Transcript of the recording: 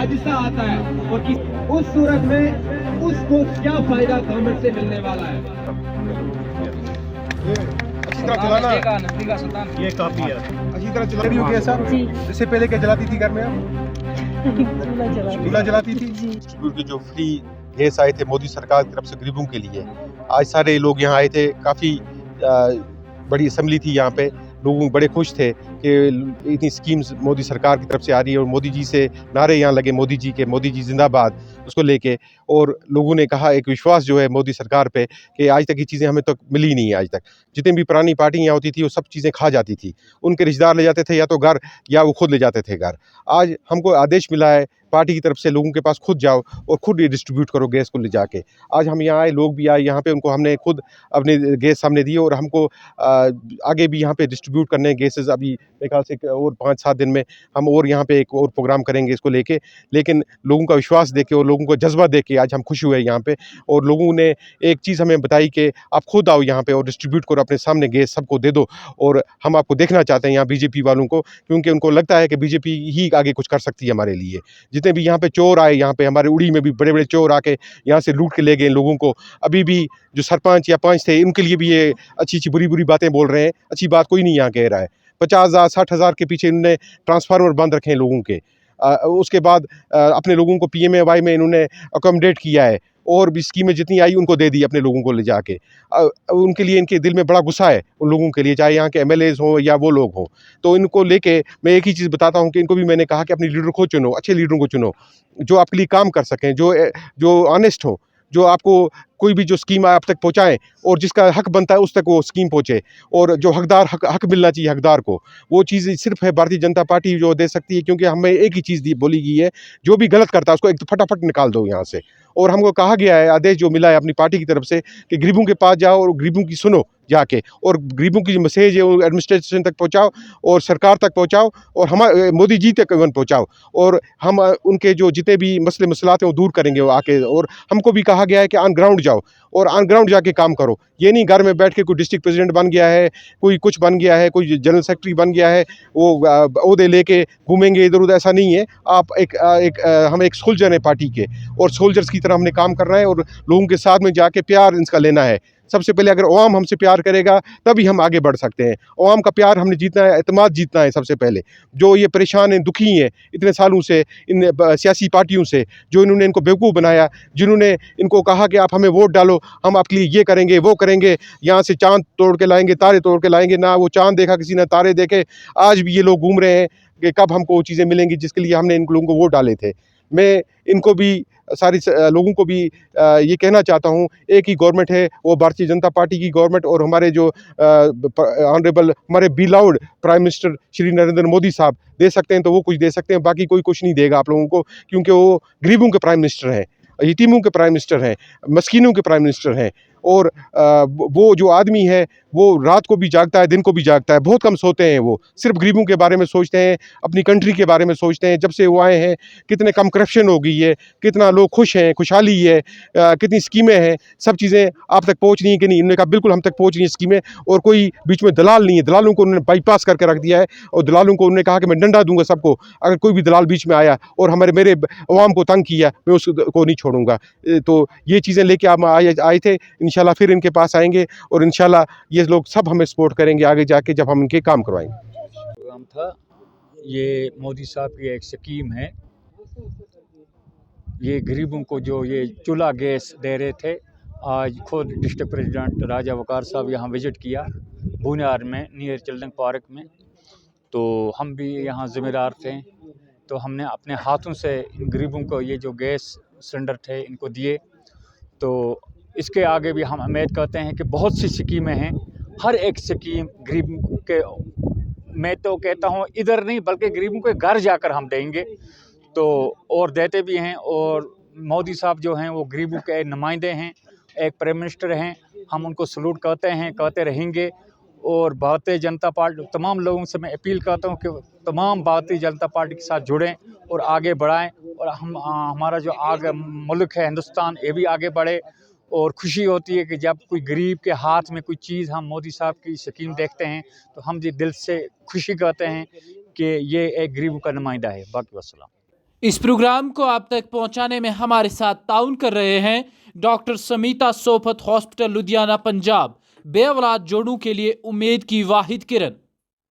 हादसा आता है और उस सूरत में उसको क्या फायदा गवर्नमेंट से मिलने वाला है। अच्छी तरह चलाना, ये काफी है। अच्छी तरह चला रही हो गैस आप? इससे पहले क्या जलाती थी घर में आप? चूल्हा जलाती थी। डिस्ट्रीब्यूट जो फ्री गैस आए थे मोदी सरकार की तरफ से गरीबों के लिए, आज सारे लोग यहाँ आए थे। काफ़ी बड़ी असेंबली थी यहाँ पे, लोग बड़े खुश थे कि इतनी स्कीम्स मोदी सरकार की तरफ से आ रही है और मोदी जी से नारे यहाँ लगे मोदी जी के, मोदी जी जिंदाबाद उसको लेके। और लोगों ने कहा, एक विश्वास जो है मोदी सरकार पे कि आज तक ये चीज़ें हमें तो मिली नहीं है। आज तक जितनी भी पुरानी पार्टी यहाँ होती थी वो सब चीज़ें खा जाती थी, उनके रिश्तेदार ले जाते थे या तो घर, या वो खुद ले जाते थे घर। आज हमको आदेश मिला है पार्टी की तरफ से, लोगों के पास खुद जाओ और खुद डिस्ट्रीब्यूट करो गैस को ले जाके। आज हम यहाँ आए, लोग भी आए यहाँ पे, उनको हमने खुद अपने गैस सामने दी और हमको आगे भी यहाँ पे डिस्ट्रीब्यूट करने हैं गैसेस। अभी मेरे ख्याल से और 5-7 दिन में हम और यहाँ पे एक और प्रोग्राम करेंगे इसको लेके। लेकिन लोगों का विश्वास देख के और लोगों का जज्बा देख के आज हम खुश हुए यहाँ पे। और लोगों ने एक चीज़ हमें बताई कि आप खुद आओ यहाँ पे और डिस्ट्रीब्यूट करो, अपने सामने गैस सबको दे दो। और हम आपको देखना चाहते हैं यहाँ बीजेपी वालों को, क्योंकि उनको लगता है कि बीजेपी ही आगे कुछ कर सकती है हमारे लिए। जितने भी यहाँ पे चोर आए, यहाँ पे हमारे उड़ी में भी बड़े बड़े चोर आके यहाँ से लूट के ले गए लोगों को। अभी भी जो सरपंच या पंच थे, उनके लिए भी ये अच्छी अच्छी बुरी बुरी बातें बोल रहे हैं, अच्छी बात कोई नहीं यहाँ कह रहा है। 50,000 60,000 के पीछे इन्होंने ट्रांसफार्मर बांध रखे हैं लोगों के। उसके बाद अपने लोगों को PMAY में इन्होंने अकोमोडेट किया है और भी स्कीमें जितनी आई उनको दे दी अपने लोगों को ले जाके। उनके लिए, इनके दिल में बड़ा गुस्सा है उन लोगों के लिए, चाहे यहाँ के MLAs हों या वो लोग हों। तो इनको लेके मैं एक ही चीज़ बताता हूँ कि इनको भी मैंने कहा कि अपने लीडर को चुनो, अच्छे लीडरों को चुनो जो आपके लिए काम कर सकें, जो ऑनेस्ट हो, जो आपको कोई भी जो स्कीम आप तक पहुँचाएँ और जिसका हक बनता है उस तक वो स्कीम पहुँचे। और जो हकदार हक मिलना चाहिए हकदार को, वो चीज़ सिर्फ है भारतीय जनता पार्टी जो दे सकती है। क्योंकि हमें एक ही चीज़ दी बोली गई है, जो भी गलत करता है उसको एक तो फटाफट निकाल दो यहाँ से। और हमको कहा गया है, आदेश जो मिला है अपनी पार्टी की तरफ से, कि गरीबों के पास जाओ और गरीबों की सुनो जाके, और गरीबों की जो मैसेज है वो एडमिनिस्ट्रेशन तक पहुँचाओ और सरकार तक पहुँचाओ और हमारे मोदी जी तक इवन पहुँचाओ। और हम उनके जो जितने भी मसले मसलात हैं वो दूर करेंगे वो आके। और हमको भी कहा गया है कि ऑन ग्राउंड जाओ और ऑन ग्राउंड जाके काम करो। ये नहीं घर में बैठ के कोई डिस्ट्रिक्ट प्रेसिडेंट बन गया है, कोई कुछ बन गया है, कोई जनरल सेक्रेटरी बन गया है, वो ओहदे लेके घूमेंगे इधर उधर, ऐसा नहीं है। आप हम एक सोल्जर हैं पार्टी के, और सोल्जर्स की तरह हमने काम करना है और लोगों के साथ में जाके प्यार इनका लेना है। सबसे पहले अगर अवाम हमसे प्यार करेगा तभी हम आगे बढ़ सकते हैं। अवाम का प्यार हमने जीतना है, एतमाद जीतना है सबसे पहले। जो ये परेशान हैं, दुखी हैं इतने सालों से इन सियासी पार्टियों से, जो इन्होंने इनको बेवकूफ़ बनाया, जिन्होंने इनको कहा कि आप हमें वोट डालो, हम आपके लिए ये करेंगे वो करेंगे, यहाँ से चाँद तोड़ के लाएंगे, तारे तोड़ के लाएंगे। ना वो चाँद देखा किसी ने, तारे देखे। आज भी ये लोग घूम रहे हैं कि कब हमको वो चीज़ें मिलेंगी जिसके लिए हमने इन लोगों को वोट डाले थे। मैं इनको भी लोगों को भी ये कहना चाहता हूँ, एक ही गवर्नमेंट है, वो भारतीय जनता पार्टी की गवर्नमेंट। और हमारे जो ऑनरेबल हमारे beloved prime minister Shri Narendra Modi साहब दे सकते हैं तो वो कुछ दे सकते हैं, बाकी कोई कुछ नहीं देगा आप लोगों को। क्योंकि वो गरीबों के प्राइम मिनिस्टर हैं, यतीमों के प्राइम मिनिस्टर हैं, मस्कीनों के प्राइम मिनिस्टर हैं। और वो जो आदमी है वो रात को भी जागता है, दिन को भी जागता है, बहुत कम सोते हैं। वो सिर्फ गरीबों के बारे में सोचते हैं, अपनी कंट्री के बारे में सोचते हैं। जब से वो आए हैं कितने कम करप्शन हो गई है, कितना लोग खुश हैं, खुशहाली है, कितनी स्कीमें हैं, सब चीज़ें आप तक पहुँच रही हैं कि नहीं? इन्होंने कहा बिल्कुल हम तक पहुँच रही हैं स्कीमें, और कोई बीच में दलाल नहीं है। दलालों को उन्होंने बाईपास करके रख दिया है, और दलालों को उन्होंने कहा कि मैं डंडा दूंगा सबको, अगर कोई भी दलाल बीच में आया और मेरे अवाम को तंग किया, मैं उसको नहीं छोड़ूंगा। तो ये चीज़ें लेके आप आए थे, इंशाल्लाह फिर इनके पास आएंगे और इंशाल्लाह ये लोग सब हमें सपोर्ट करेंगे आगे जाके जब हम इनके काम करवाएंगे। प्रोग्राम था, ये मोदी साहब की एक स्कीम है। ये गरीबों को जो ये चूल्हा गैस दे रहे थे, आज खुद डिस्ट्रिक्ट प्रेसिडेंट राजा वकार साहब यहाँ विजिट किया बुनियार में, नियर चिल्ड्रन पार्क में। तो हम भी यहाँ ज़िम्मेदार थे, तो हमने अपने हाथों से इन गरीबों को ये जो गैस सिलेंडर थे इनको दिए। तो इसके आगे भी हम उम्मीद करते हैं कि बहुत सी स्कीमें हैं, हर एक स्कीम गरीब के, मैं तो कहता हूँ इधर नहीं बल्कि गरीबों के घर जाकर हम देंगे। तो और देते भी हैं। और मोदी साहब जो हैं वो गरीबों के नुमाइंदे हैं, एक प्राइम मिनिस्टर हैं, हम उनको सलूट करते हैं, करते रहेंगे। और भारतीय जनता पार्टी तमाम लोगों से मैं अपील करता हूँ कि तमाम भारतीय जनता पार्टी के साथ जुड़ें और आगे बढ़ाएं, और हम हमारा जो आगे मुल्क है हिंदुस्तान, ये भी आगे बढ़े। और खुशी होती है कि जब कोई गरीब के हाथ में कोई चीज़, हम मोदी साहब की स्कीम देखते हैं तो हम जी दिल से खुशी करते हैं कि ये एक गरीब का नुमाइंदा है। बाकी वस्सलाम। इस प्रोग्राम को आप तक पहुंचाने में हमारे साथ ताउन कर रहे हैं डॉक्टर समीता सोफत हॉस्पिटल लुधियाना पंजाब, बेऔलाद जोड़ों के लिए उम्मीद की वाहिद किरण।